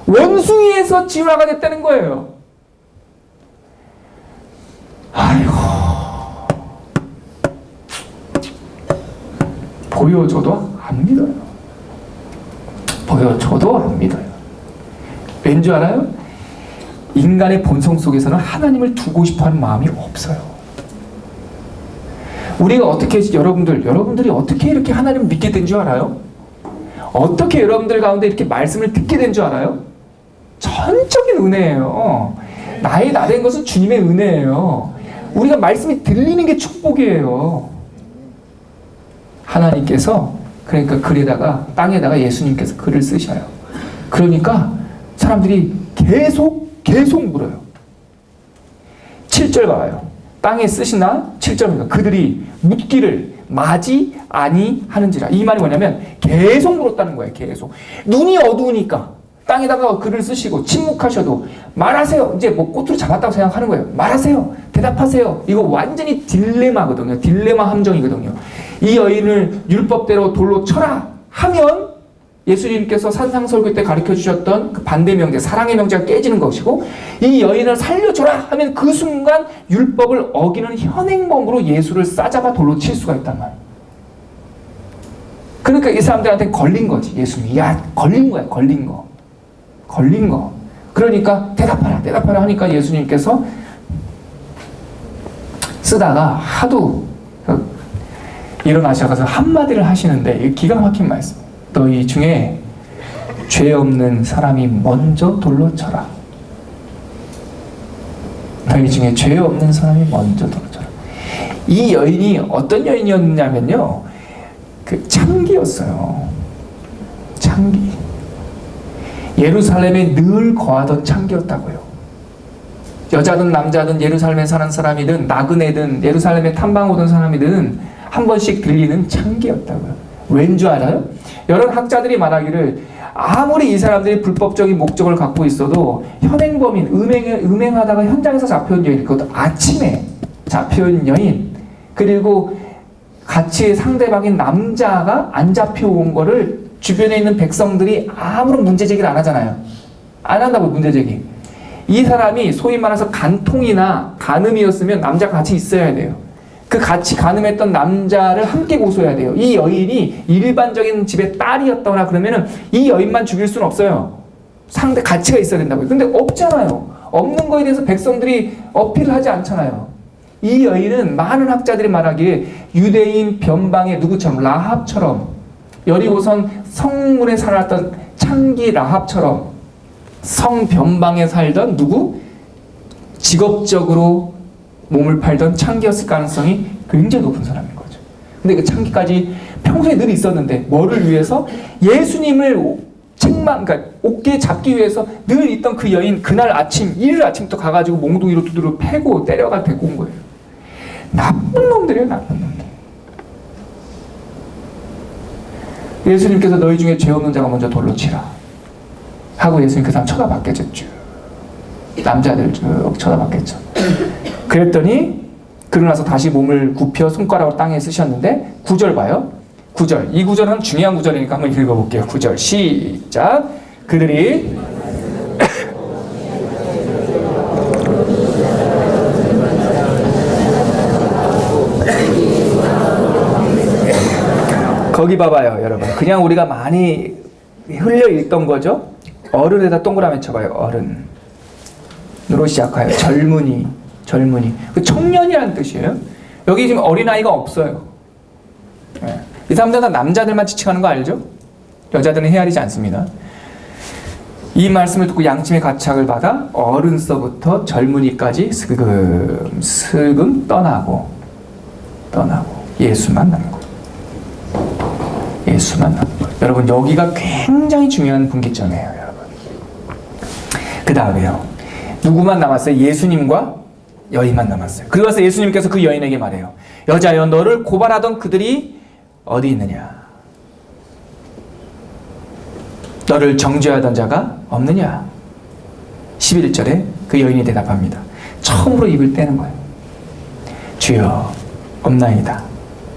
원숭이에서 진화가 됐다는 거예요. 아이고. 보여줘도 안 믿어요. 보여줘도 안 믿어요. 왠지 알아요? 인간의 본성 속에서는 하나님을 두고 싶어하는 마음이 없어요. 우리가 어떻게, 여러분들이 어떻게 이렇게 하나님을 믿게 된 줄 알아요? 어떻게 여러분들 가운데 이렇게 말씀을 듣게 된 줄 알아요? 전적인 은혜예요. 나의 나 된 것은 주님의 은혜예요. 우리가 말씀이 들리는 게 축복이에요. 하나님께서 그러니까 글에다가 땅에다가 예수님께서 글을 쓰셔요. 그러니까 사람들이 계속 물어요. 7절 봐요. 땅에 쓰시나 7절입니다. 그들이 묻기를 마지 아니하는지라. 이 말이 뭐냐면 계속 물었다는 거예요. 계속. 눈이 어두우니까 땅에다가 글을 쓰시고 침묵하셔도 말하세요. 이제 뭐 꼬투리 잡았다고 생각하는 거예요. 말하세요. 대답하세요. 이거 완전히 딜레마거든요. 딜레마 함정이거든요. 이 여인을 율법대로 돌로 쳐라 하면 예수님께서 산상설교 때 가르쳐 주셨던 그 반대 명제, 사랑의 명제가 깨지는 것이고, 이 여인을 살려줘라 하면 그 순간 율법을 어기는 현행범으로 예수를 싸잡아 돌로 칠 수가 있단 말이에요. 그러니까 이 사람들한테 걸린 거지. 예수님이. 야, 걸린 거야. 걸린 거. 그러니까 대답하라 하니까 예수님께서 쓰다가 하도 일어나셔서 한마디를 하시는데, 기가 막힌 말씀. 너희 중에 죄 없는 사람이 먼저 돌로 쳐라. 너희 중에 죄 없는 사람이 먼저 돌로 쳐라. 이 여인이 어떤 여인이었냐면요, 그 창기였어요. 창기. 예루살렘에 늘 거하던 창기였다고요. 여자든 남자든 예루살렘에 사는 사람이든 나그네든 예루살렘에 탐방 오던 사람이든 한 번씩 들리는 창기였다고요. 왠 줄 알아요? 여러 학자들이 말하기를 아무리 이 사람들이 불법적인 목적을 갖고 있어도 현행범인, 음행하다가 현장에서 잡혀온 여인, 그것도 아침에 잡혀온 여인, 그리고 같이 상대방인 남자가 안 잡혀온 거를 주변에 있는 백성들이 아무런 문제제기를 안 하잖아요. 안 한다고 문제제기. 이 사람이 소위 말해서 간통이나 간음이었으면 남자가 같이 있어야 돼요. 그 같이 간음했던 남자를 함께 고소해야 돼요. 이 여인이 일반적인 집의 딸이었다거나 그러면은 이 여인만 죽일 수는 없어요. 상대 가치가 있어야 된다고요. 근데 없잖아요. 없는 거에 대해서 백성들이 어필을 하지 않잖아요. 이 여인은 많은 학자들이 말하기에 유대인 변방의 누구처럼, 라합처럼, 여리고성 성문에 살았던 창기 라합처럼 성 변방에 살던 누구? 직업적으로 몸을 팔던 창기였을 가능성이 굉장히 높은 사람인 거죠. 근데 그 창기까지 평소에 늘 있었는데 뭐를 위해서? 예수님을 그러니까 어깨에 잡기 위해서 늘 있던 그 여인, 그날 아침, 일요일 아침부터 가가지고 몽둥이로 두드려 패고 때려가 데리고 온 거예요. 나쁜 놈들이에요, 나쁜 놈들. 예수님께서 너희 중에 죄 없는 자가 먼저 돌로 치라 하고 예수님께서 쳐다봤겠죠. 남자들 쭉 쳐다봤겠죠. 그랬더니 그러고 나서 다시 몸을 굽혀 손가락으로 땅에 쓰셨는데 9절 봐요. 9절. 이 구절은 중요한 구절이니까 한번 읽어볼게요. 9절 시작. 그들이 거기 봐봐요, 여러분. 그냥 우리가 많이 흘려 읽던 거죠. 어른에다 동그라미 쳐봐요. 어른으로 시작하여 젊은이. 그 청년이라는 뜻이에요. 여기 지금 어린아이가 없어요. 네. 이 사람들은 다 남자들만 지칭하는 거 알죠? 여자들은 헤아리지 않습니다. 이 말씀을 듣고 양심의 가책을 받아 어른서부터 젊은이까지 슬금 떠나고 예수만 남고. 여러분, 여기가 굉장히 중요한 분기점이에요, 여러분. 그 다음에요. 누구만 남았어요? 예수님과 여인만 남았어요. 그래서 예수님께서 그 여인에게 말해요. 여자여, 너를 고발하던 그들이 어디 있느냐? 너를 정죄하던 자가 없느냐? 11절에 그 여인이 대답합니다. 처음으로 입을 떼는 거예요. 주여, 없나이다.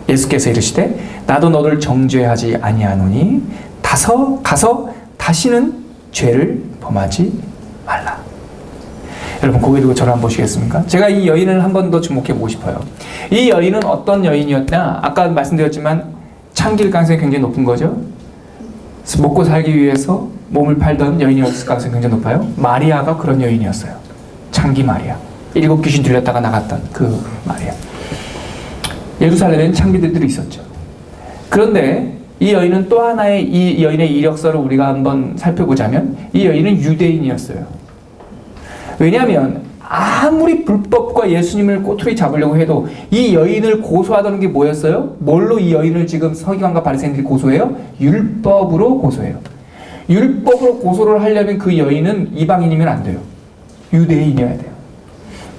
예수께서 이르시되 나도 너를 정죄하지 아니하노니 가서 다시는 죄를 범하지 말라. 여러분, 고개 들고 저를 한번 보시겠습니까? 제가 이 여인을 한 번 더 주목해 보고 싶어요. 이 여인은 어떤 여인이었나? 아까 말씀드렸지만 창기일 가능성이 굉장히 높은 거죠. 먹고 살기 위해서 몸을 팔던 여인이었을 가능성이 굉장히 높아요. 마리아가 그런 여인이었어요. 창기 마리아. 7 귀신 들렸다가 나갔던 그 마리아. 예루살렘에는 창기들이 있었죠. 그런데 이 여인은 또 하나의 이 여인의 이력서를 우리가 한번 살펴보자면 이 여인은 유대인이었어요. 왜냐하면 아무리 불법과 예수님을 꼬투리 잡으려고 해도 이 여인을 고소하던 게 뭐였어요? 뭘로 이 여인을 지금 서기관과 바리새인들이 고소해요? 율법으로 고소해요. 율법으로 고소를 하려면 그 여인은 이방인이면 안 돼요. 유대인이어야 돼요.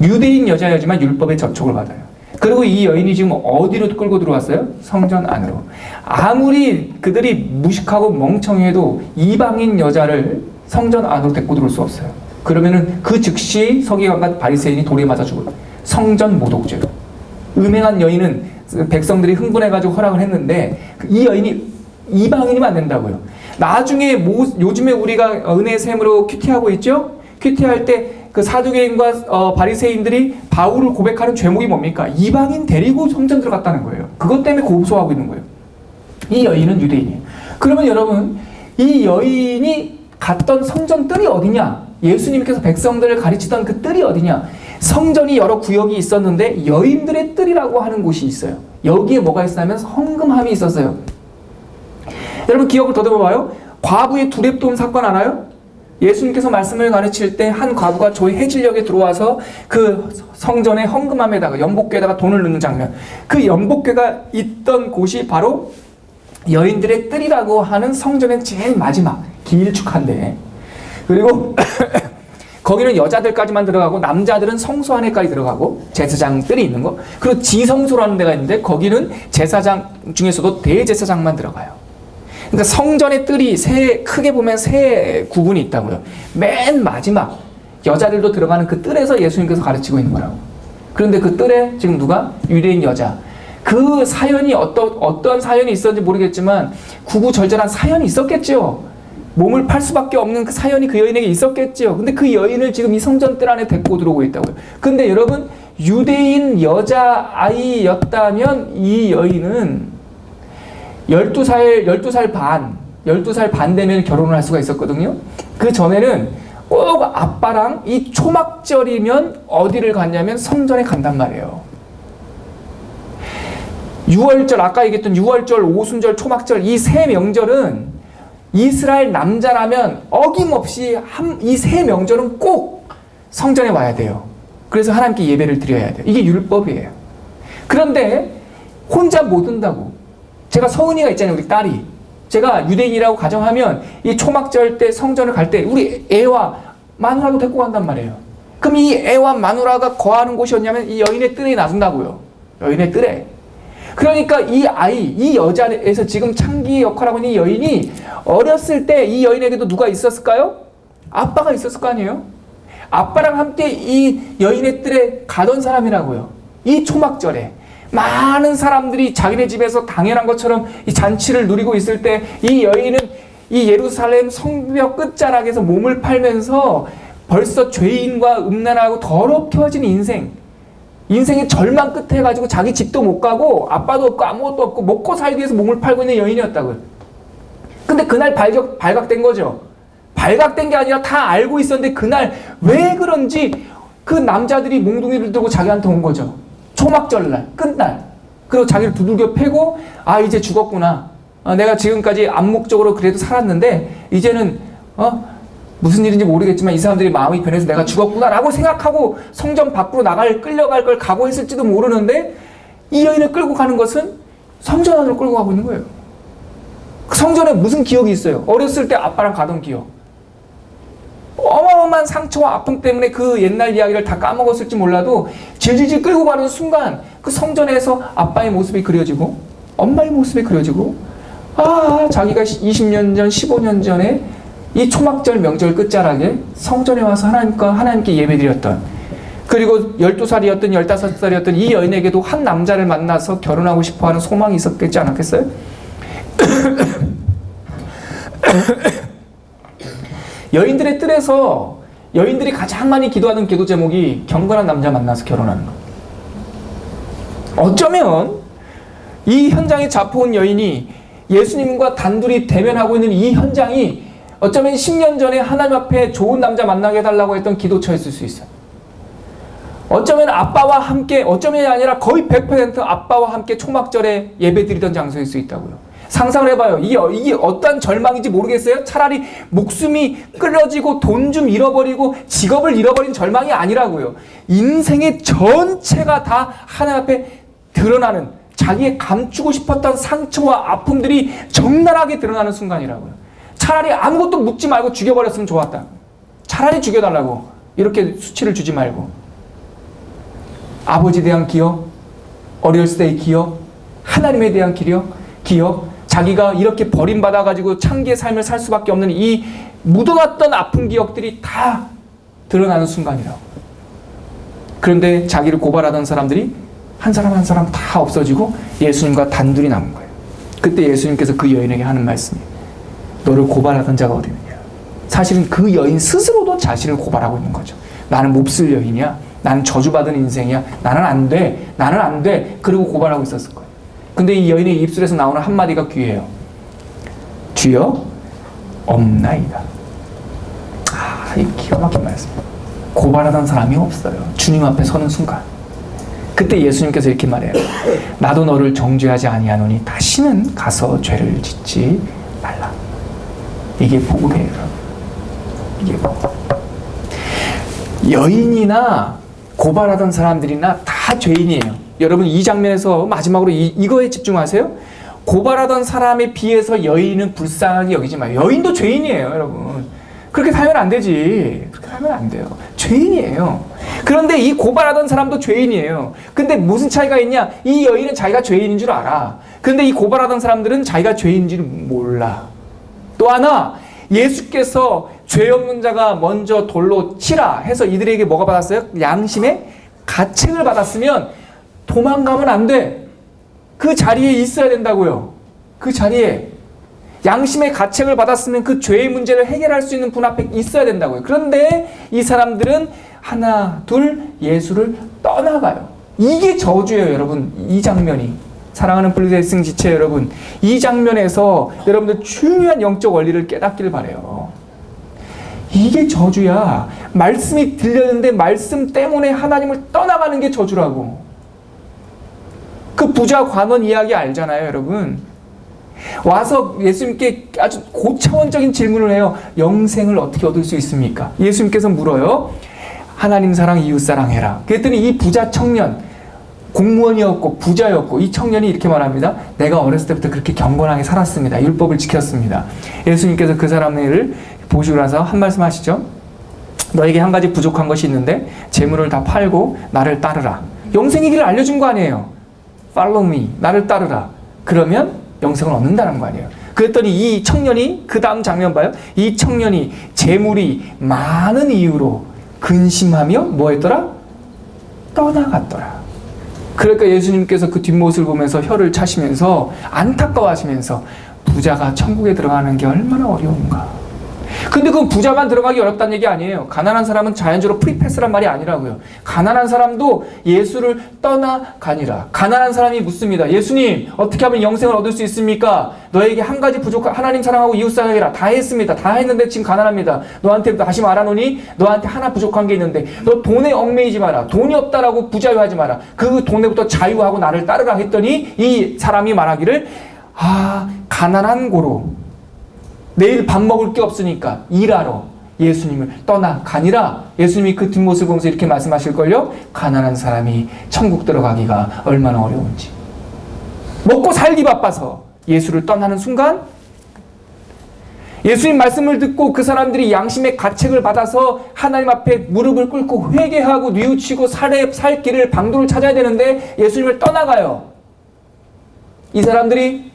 유대인 여자여지만 율법에 접촉을 받아요. 그리고 이 여인이 지금 어디로 끌고 들어왔어요? 성전 안으로. 아무리 그들이 무식하고 멍청해도 이방인 여자를 성전 안으로 데리고 들어올 수 없어요. 그러면은 그 즉시 서기관과 바리새인이 돌에 맞아 죽어요. 성전 모독죄로. 음행한 여인은 백성들이 흥분해가지고 허락을 했는데 이 여인이 이방인이면 안 된다고요. 나중에 요즘에 우리가 은혜 샘으로 큐티하고 있죠? 큐티할 때 그 사두개인과 바리새인들이 바울을 고백하는 죄목이 뭡니까? 이방인 데리고 성전 들어갔다는 거예요. 그것 때문에 고소하고 있는 거예요. 이 여인은 유대인이에요. 그러면 여러분, 이 여인이 갔던 성전 뜰이 어디냐? 예수님께서 백성들을 가르치던 그 뜰이 어디냐? 성전이 여러 구역이 있었는데 여인들의 뜰이라고 하는 곳이 있어요. 여기에 뭐가 있었냐면 헌금함이 있었어요. 여러분, 기억을 더듬어봐요. 과부의 두렙돈 사건 알아요? 예수님께서 말씀을 가르칠 때 한 과부가 저희 해질녘에 들어와서 그 성전의 헌금함에다가 연복궤에다가 돈을 넣는 장면. 그 연복궤가 있던 곳이 바로 여인들의 뜰이라고 하는 성전의 제일 마지막 길쭉한데, 그리고 거기는 여자들까지만 들어가고 남자들은 성소 안에까지 들어가고 제사장 뜰이 있는 거, 그리고 지성소라는 데가 있는데 거기는 제사장 중에서도 대제사장만 들어가요. 그러니까 성전의 뜰이 크게 보면 세 구분이 있다고요. 맨 마지막 여자들도 들어가는 그 뜰에서 예수님께서 가르치고 있는 거라고. 그런데 그 뜰에 지금 누가? 유대인 여자. 그 사연이 어떤 사연이 있었는지 모르겠지만 구구절절한 사연이 있었겠죠. 몸을 팔 수밖에 없는 그 사연이 그 여인에게 있었겠죠. 근데 그 여인을 지금 이 성전 뜰 안에 데리고 들어오고 있다고요. 근데 여러분, 유대인 여자아이였다면 이 여인은 12살 반 되면 결혼을 할 수가 있었거든요. 그 전에는 꼭 아빠랑 이 초막절이면 어디를 갔냐면 성전에 간단 말이에요. 6월절, 아까 얘기했던 6월절, 오순절, 초막절, 이 세 명절은 이스라엘 남자라면 어김없이 이 세 명절은 꼭 성전에 와야 돼요. 그래서 하나님께 예배를 드려야 돼요. 이게 율법이에요. 그런데 혼자 못 온다고. 제가 서은이가 있잖아요, 우리 딸이. 제가 유대인이라고 가정하면 이 초막절 때 성전을 갈 때 우리 애와 마누라도 데리고 간단 말이에요. 그럼 이 애와 마누라가 거하는 곳이 어디냐면 이 여인의 뜰에 놔둔다고요. 여인의 뜰에. 그러니까 이 아이, 이 여자에서 지금 창기의 역할을 하고 있는 이 여인이 어렸을 때 이 여인에게도 누가 있었을까요? 아빠가 있었을 거 아니에요? 아빠랑 함께 이 여인의 뜰에 가던 사람이라고요. 이 초막절에. 많은 사람들이 자기네 집에서 당연한 것처럼 이 잔치를 누리고 있을 때 이 여인은 이 예루살렘 성벽 끝자락에서 몸을 팔면서 벌써 죄인과 음란하고 더럽혀진 인생, 인생의 절망 끝에 가지고 자기 집도 못 가고 아빠도 없고 아무것도 없고 먹고 살기 위해서 몸을 팔고 있는 여인이었다고요. 근데 그날 발각된 거죠. 발각된 게 아니라 다 알고 있었는데 그날 왜 그런지 그 남자들이 몽둥이를 들고 자기한테 온 거죠. 초막절날 끝날. 그리고 자기를 두들겨 패고 아 이제 죽었구나. 내가 지금까지 암묵적으로 그래도 살았는데 이제는 무슨 일인지 모르겠지만 이 사람들이 마음이 변해서 내가 죽었구나라고 생각하고 성전 밖으로 끌려갈 걸 각오했을지도 모르는데 이 여인을 끌고 가는 것은 성전 안으로 끌고 가고 있는 거예요. 그 성전에 무슨 기억이 있어요? 어렸을 때 아빠랑 가던 기억. 어마어마한 상처와 아픔 때문에 그 옛날 이야기를 다 까먹었을지 몰라도 질질질 끌고 가는 순간 그 성전에서 아빠의 모습이 그려지고 엄마의 모습이 그려지고 자기가 20년 전 15년 전에 이 초막절 명절 끝자락에 성전에 와서 하나님께 예배드렸던 그리고 12살이었든 15살이었든 이 여인에게도 한 남자를 만나서 결혼하고 싶어하는 소망이 있었겠지 않았겠어요? 여인들의 뜰에서 여인들이 가장 많이 기도하는 기도 제목이 경건한 남자 만나서 결혼하는 것. 어쩌면 이 현장에 잡혀온 여인이 예수님과 단둘이 대면하고 있는 이 현장이 어쩌면 10년 전에 하나님 앞에 좋은 남자 만나게 해달라고 했던 기도처였을 수 있어요. 어쩌면 아빠와 함께, 어쩌면이 아니라 거의 100% 아빠와 함께 초막절에 예배드리던 장소일 수 있다고요. 상상을 해봐요. 이게 어떠한 절망인지 모르겠어요? 차라리 목숨이 끌어지고 돈 좀 잃어버리고 직업을 잃어버린 절망이 아니라고요. 인생의 전체가 다 하나님 앞에 드러나는 자기의 감추고 싶었던 상처와 아픔들이 적나라하게 드러나는 순간이라고요. 차라리 아무것도 묻지 말고 죽여버렸으면 좋았다. 차라리 죽여달라고. 이렇게 수치를 주지 말고. 아버지에 대한 기억, 어렸을 때의 기억, 하나님에 대한 기억, 자기가 이렇게 버림받아가지고 창기의 삶을 살 수밖에 없는 이 묻어놨던 아픈 기억들이 다 드러나는 순간이라고. 그런데 자기를 고발하던 사람들이 한 사람 한 사람 다 없어지고 예수님과 단둘이 남은 거예요. 그때 예수님께서 그 여인에게 하는 말씀이 너를 고발하던 자가 어디 있느냐. 사실은 그 여인 스스로도 자신을 고발하고 있는 거죠. 나는 몹쓸 여인이야. 나는 저주받은 인생이야. 나는 안 돼. 나는 안 돼. 그리고 고발하고 있었을 거예요. 근데 이 여인의 입술에서 나오는 한마디가 귀해요. 주여 없나이다. 이 기가 막힌 말씀. 고발하던 사람이 없어요. 주님 앞에 서는 순간. 그때 예수님께서 이렇게 말해요. 나도 너를 정죄하지 아니하노니 다시는 가서 죄를 짓지 말라. 이게 복음이에요. 이게 복음. 여인이나 고발하던 사람들이나 다 죄인이에요. 여러분 이 장면에서 마지막으로 이거에 집중하세요. 고발하던 사람에 비해서 여인은 불쌍하게 여기지 마요. 여인도 죄인이에요, 여러분. 그렇게 살면 안 되지. 그렇게 살면 안 돼요. 죄인이에요. 그런데 이 고발하던 사람도 죄인이에요. 근데 무슨 차이가 있냐? 이 여인은 자기가 죄인인 줄 알아. 근데 이 고발하던 사람들은 자기가 죄인인지를 몰라. 또 하나, 예수께서 죄 없는 자가 먼저 돌로 치라 해서 이들에게 뭐가 받았어요? 양심의 가책을 받았으면 도망가면 안 돼. 그 자리에 있어야 된다고요. 그 자리에. 양심의 가책을 받았으면 그 죄의 문제를 해결할 수 있는 분 앞에 있어야 된다고요. 그런데 이 사람들은 하나, 둘 예수를 떠나가요. 이게 저주예요, 여러분. 이 장면이. 사랑하는 블레싱 지체 여러분. 이 장면에서 여러분들 중요한 영적 원리를 깨닫기를 바라요. 이게 저주야. 말씀이 들렸는데 말씀 때문에 하나님을 떠나가는 게 저주라고. 그 부자 관원 이야기 알잖아요, 여러분. 와서 예수님께 아주 고차원적인 질문을 해요. 영생을 어떻게 얻을 수 있습니까? 예수님께서 물어요. 하나님 사랑, 이웃 사랑해라. 그랬더니 이 부자 청년, 공무원이었고 부자였고 이 청년이 이렇게 말합니다. 내가 어렸을 때부터 그렇게 경건하게 살았습니다. 율법을 지켰습니다. 예수님께서 그 사람을 보시고 나서 한 말씀 하시죠. 너에게 한 가지 부족한 것이 있는데 재물을 다 팔고 나를 따르라. 영생의 길을 알려준 거 아니에요. Follow me. 나를 따르라. 그러면 영생을 얻는다는 거 아니에요. 그랬더니 이 청년이 그 다음 장면 봐요. 이 청년이 재물이 많은 이유로 근심하며 뭐 했더라? 떠나갔더라. 그러니까 예수님께서 그 뒷모습을 보면서 혀를 차시면서 안타까워하시면서 부자가 천국에 들어가는 게 얼마나 어려운가. 근데 그건 부자만 들어가기 어렵다는 얘기 아니에요. 가난한 사람은 자연적으로 프리패스란 말이 아니라고요. 가난한 사람도 예수를 떠나가니라. 가난한 사람이 묻습니다. 예수님, 어떻게 하면 영생을 얻을 수 있습니까? 너에게 한 가지 부족한, 하나님 사랑하고 이웃 사랑해라. 다 했습니다. 다 했는데 지금 가난합니다. 너한테 다시 말하노니 너한테 하나 부족한 게 있는데 너 돈에 얽매이지 마라. 돈이 없다라고 부자유하지 마라. 그 돈에부터 자유하고 나를 따르라 했더니 이 사람이 말하기를 가난한 고로 내일 밥 먹을 게 없으니까 일하러 예수님을 떠나가니라. 예수님이 그 뒷모습을 보면서 이렇게 말씀하실걸요. 가난한 사람이 천국 들어가기가 얼마나 어려운지. 먹고 살기 바빠서 예수를 떠나는 순간 예수님 말씀을 듣고 그 사람들이 양심의 가책을 받아서 하나님 앞에 무릎을 꿇고 회개하고 뉘우치고 살 길을 방도를 찾아야 되는데 예수님을 떠나가요. 이 사람들이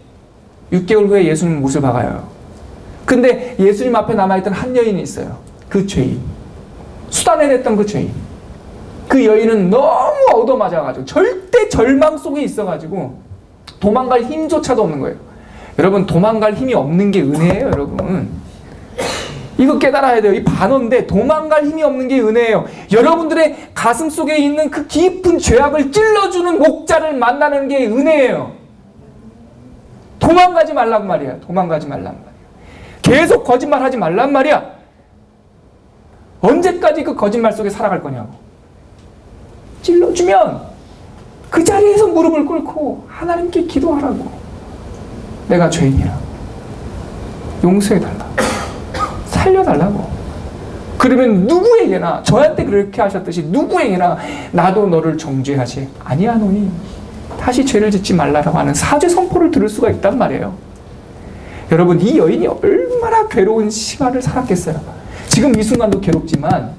6개월 후에 예수님 못을 박아요. 근데 예수님 앞에 남아있던 한 여인이 있어요. 그 죄인. 수단해냈던 그 죄인. 그 여인은 너무 얻어맞아가지고 절대 절망 속에 있어가지고 도망갈 힘조차도 없는 거예요. 여러분, 도망갈 힘이 없는 게 은혜예요, 여러분. 이거 깨달아야 돼요. 이 반어인데 도망갈 힘이 없는 게 은혜예요. 여러분들의 가슴 속에 있는 그 깊은 죄악을 찔러주는 목자를 만나는 게 은혜예요. 도망가지 말란 말이야. 도망가지 말란 말이야. 계속 거짓말하지 말란 말이야. 언제까지 그 거짓말 속에 살아갈 거냐고. 찔러주면 그 자리에서 무릎을 꿇고 하나님께 기도하라고. 내가 죄인이라. 용서해달라. 살려달라고. 그러면 누구에게나, 저한테 그렇게 하셨듯이 누구에게나 나도 너를 정죄하지 아니하노니 다시 죄를 짓지 말라라고 하는 사죄 선포를 들을 수가 있단 말이에요. 여러분, 이 여인이 얼마나 괴로운 시간을 살았겠어요. 지금 이 순간도 괴롭지만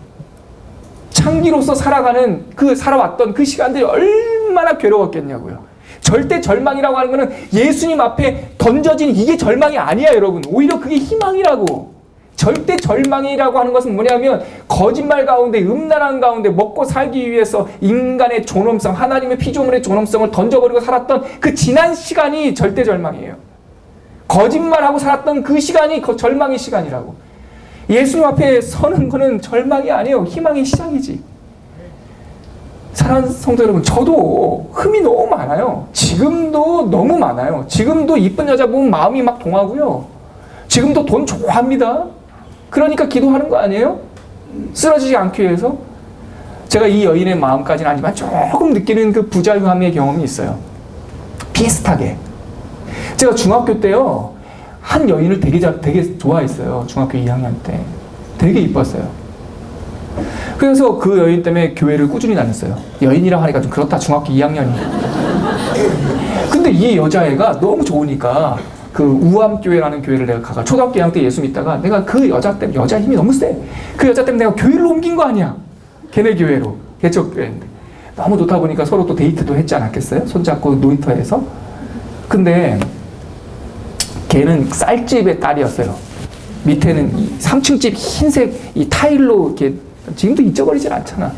창기로서 살아왔던 그 시간들이 얼마나 괴로웠겠냐고요. 절대 절망이라고 하는 것은 예수님 앞에 던져진 이게 절망이 아니야, 여러분. 오히려 그게 희망이라고. 절대 절망이라고 하는 것은 뭐냐면 거짓말 가운데, 음란한 가운데 먹고 살기 위해서 인간의 존엄성, 하나님의 피조물의 존엄성을 던져버리고 살았던 그 지난 시간이 절대 절망이에요. 거짓말하고 살았던 그 시간이 절망의 시간이라고. 예수님 앞에 서는 거는 절망이 아니에요. 희망의 시작이지. 사랑하는 성도 여러분, 저도 흠이 너무 많아요. 지금도 너무 많아요. 지금도 이쁜 여자 보면 마음이 막 동하고요. 지금도 돈 좋아합니다. 그러니까 기도하는 거 아니에요? 쓰러지지 않기 위해서. 제가 이 여인의 마음까지는 아니지만 조금 느끼는 그 부자유함의 경험이 있어요. 비슷하게. 제가 중학교 때요, 한 여인을 되게 좋아했어요. 중학교 2학년 때. 되게 이뻤어요. 그래서 그 여인 때문에 교회를 꾸준히 다녔어요. 여인이라고 하니까 좀 그렇다. 중학교 2학년이. 근데 이 여자애가 너무 좋으니까 그 우암교회라는 교회를 내가 가가 초등학교 2학년 때 예수 믿다가 내가 그 여자 때문에, 여자 힘이 너무 세. 그 여자 때문에 내가 교회를 옮긴 거 아니야. 걔네 교회로. 개척교회인데. 너무 좋다 보니까 서로 또 데이트도 했지 않았겠어요? 손잡고 놀이터에서. 근데 걔는 쌀집의 딸이었어요. 밑에는 3층 집 흰색 이 타일로 이렇게, 지금도 잊어버리질 않잖아.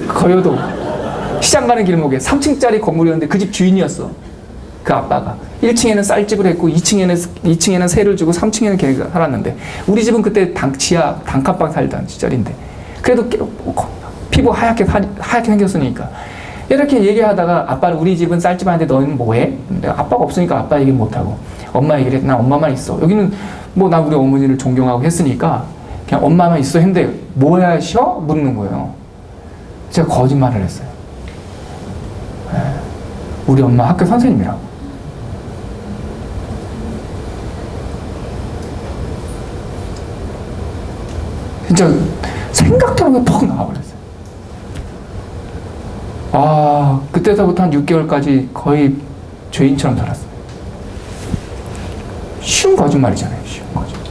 거여도 시장 가는 길목에 3층짜리 건물이었는데 그 집 주인이었어. 그 아빠가 1층에는 쌀집을 했고 2층에는 세를 주고 3층에는 걔가 살았는데, 우리 집은 그때 지하 단칸방 살던 시절인데 그래도 피부 하얗게 생겼으니까 이렇게 얘기하다가 아빠는 우리 집은 쌀집 하는데 너는 뭐해? 내가 아빠가 없으니까 아빠 얘기 못하고 엄마 얘기를 했는데 난 엄마만 있어. 여기는 뭐 나 우리 어머니를 존경하고 했으니까 그냥 엄마만 있어 했는데 뭐 하셔? 묻는 거예요. 제가 거짓말을 했어요. 우리 엄마 학교 선생님이라고. 진짜 생각도 안 하고 퍽 나와버렸어요. 그때서부터 한 6개월까지 거의 죄인처럼 살았어요. 쉬운 거짓말이잖아요. 쉬운 거짓말.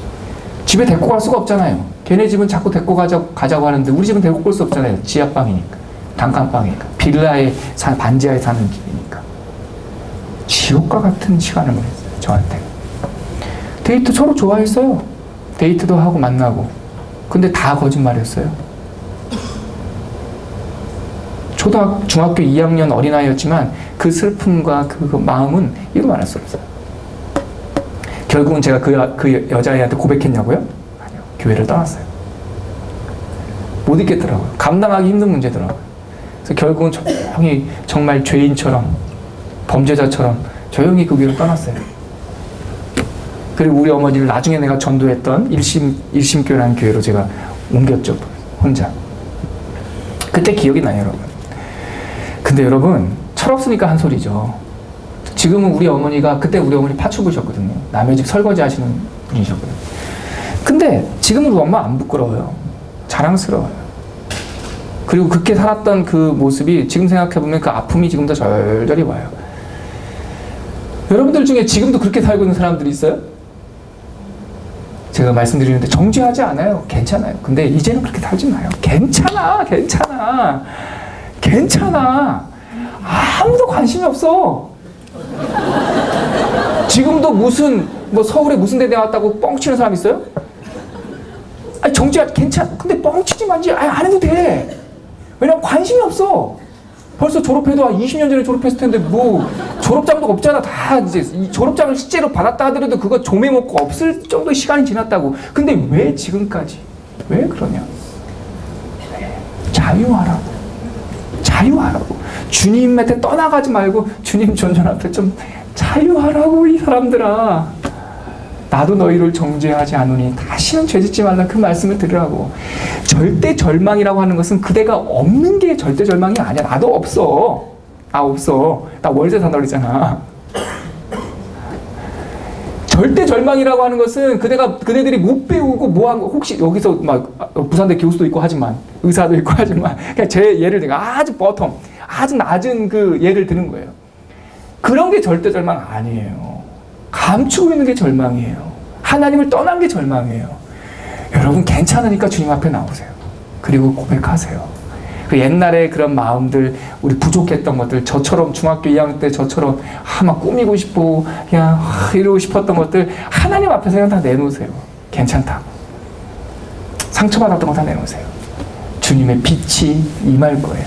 집에 데리고 갈 수가 없잖아요. 걔네 집은 자꾸 데리고 가자고 하는데 우리 집은 데리고 갈 수 없잖아요. 지하방이니까. 단칸방이니까. 빌라에 반지하에 사는 집이니까. 지옥과 같은 시간을 보냈어요. 저한테. 데이트 서로 좋아했어요. 데이트도 하고 만나고. 근데 다 거짓말이었어요. 중학교 2학년 어린아이였지만 그 슬픔과 그 마음은 이루 말할 수 없어요. 결국은 제가 그 여자애한테 고백했냐고요? 아니요. 교회를 떠났어요. 못 있겠더라고요. 감당하기 힘든 문제더라고요. 그래서 결국은 조용히 정말 죄인처럼 범죄자처럼 조용히 그 교회를 떠났어요. 그리고 우리 어머니를 나중에 내가 전도했던 일심교회라는 교회로 제가 옮겼죠. 혼자. 그때 기억이 나요, 여러분. 근데 여러분, 철없으니까 한 소리죠. 지금은 우리 어머니가, 그때 우리 어머니 파출부셨거든요. 남의 집 설거지 하시는 분이셨거든요. 근데 지금은 우리 엄마 안 부끄러워요. 자랑스러워요. 그리고 그렇게 살았던 그 모습이 지금 생각해보면 그 아픔이 지금도 절절히 와요. 여러분들 중에 지금도 그렇게 살고 있는 사람들이 있어요? 제가 말씀드리는데 정죄하지 않아요. 괜찮아요. 근데 이제는 그렇게 살지 마요. 괜찮아. 아무도 관심이 없어. 지금도 서울에 무슨 대 나왔다고 뻥치는 사람 있어요? 아니, 괜찮아. 근데 뻥치지 말지. 안 해도 돼. 왜냐면 관심이 없어. 벌써 졸업해도 20년 전에 졸업했을 텐데 졸업장도 없잖아. 다 이제 졸업장을 실제로 받았다 하더라도 그거 조매 먹고 없을 정도의 시간이 지났다고. 근데 왜 지금까지? 왜 그러냐? 자유하라고. 주님한테 떠나가지 말고 주님 존전 앞에 좀 자유하라고. 이 사람들아, 나도 너희를 정죄하지 않으니 다시는 죄짓지 말라. 그 말씀을 들으라고. 절대 절망이라고 하는 것은 그대가 없는 게 절대 절망이 아니야. 나도 없어. 나 월세 산다고 그랬잖아. 절대 절망이라고 하는 것은 그대들이 못 배우고 뭐한 거, 혹시 여기서 부산대 교수도 있고 하지만, 의사도 있고 하지만, 그냥 제 예를 들어 아주 아주 낮은 그 예를 드는 거예요. 그런 게 절대 절망 아니에요. 감추고 있는 게 절망이에요. 하나님을 떠난 게 절망이에요. 여러분, 괜찮으니까 주님 앞에 나오세요. 그리고 고백하세요. 그 옛날에 그런 마음들, 우리 부족했던 것들, 저처럼 중학교 2학년 때 저처럼 막 꾸미고 싶고 그냥 이러고 싶었던 것들 하나님 앞에서 그냥 다 내놓으세요. 괜찮다고. 상처받았던 거 다 내놓으세요. 주님의 빛이 임할 거예요.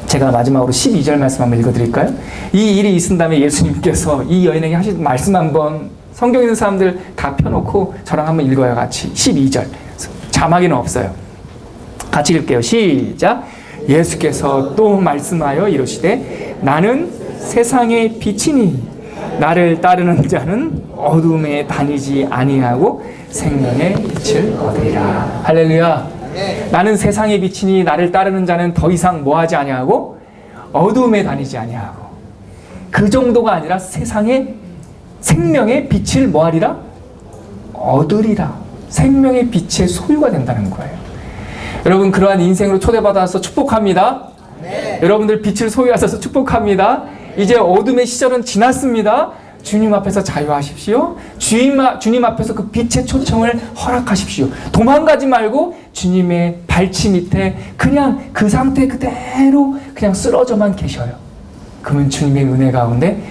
제가 마지막으로 12절 말씀 한번 읽어드릴까요? 이 일이 있은 다음에 예수님께서 이 여인에게 하신 말씀 한번, 성경 있는 사람들 다 펴놓고 저랑 한번 읽어요. 같이 12절. 자막에는 없어요. 같이 읽을게요. 시작. 예수께서 또 말씀하여 이르시되 나는 세상의 빛이니 나를 따르는 자는 어둠에 다니지 아니하고 생명의 빛을 얻으리라. 할렐루야. 나는 세상의 빛이니 나를 따르는 자는 더 이상 뭐하지 아니하고 어둠에 다니지 아니하고. 그 정도가 아니라 세상의 생명의 빛을 뭐하리라? 얻으리라. 생명의 빛의 소유가 된다는 거예요. 여러분, 그러한 인생으로 초대받아서 축복합니다. 네. 여러분들 빛을 소유하셔서 축복합니다. 이제 어둠의 시절은 지났습니다. 주님 앞에서 자유하십시오. 주님 앞에서 그 빛의 초청을 허락하십시오. 도망가지 말고 주님의 발치 밑에 그냥 그 상태 그대로 그냥 쓰러져만 계셔요. 그러면 주님의 은혜 가운데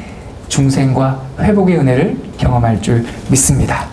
중생과 회복의 은혜를 경험할 줄 믿습니다.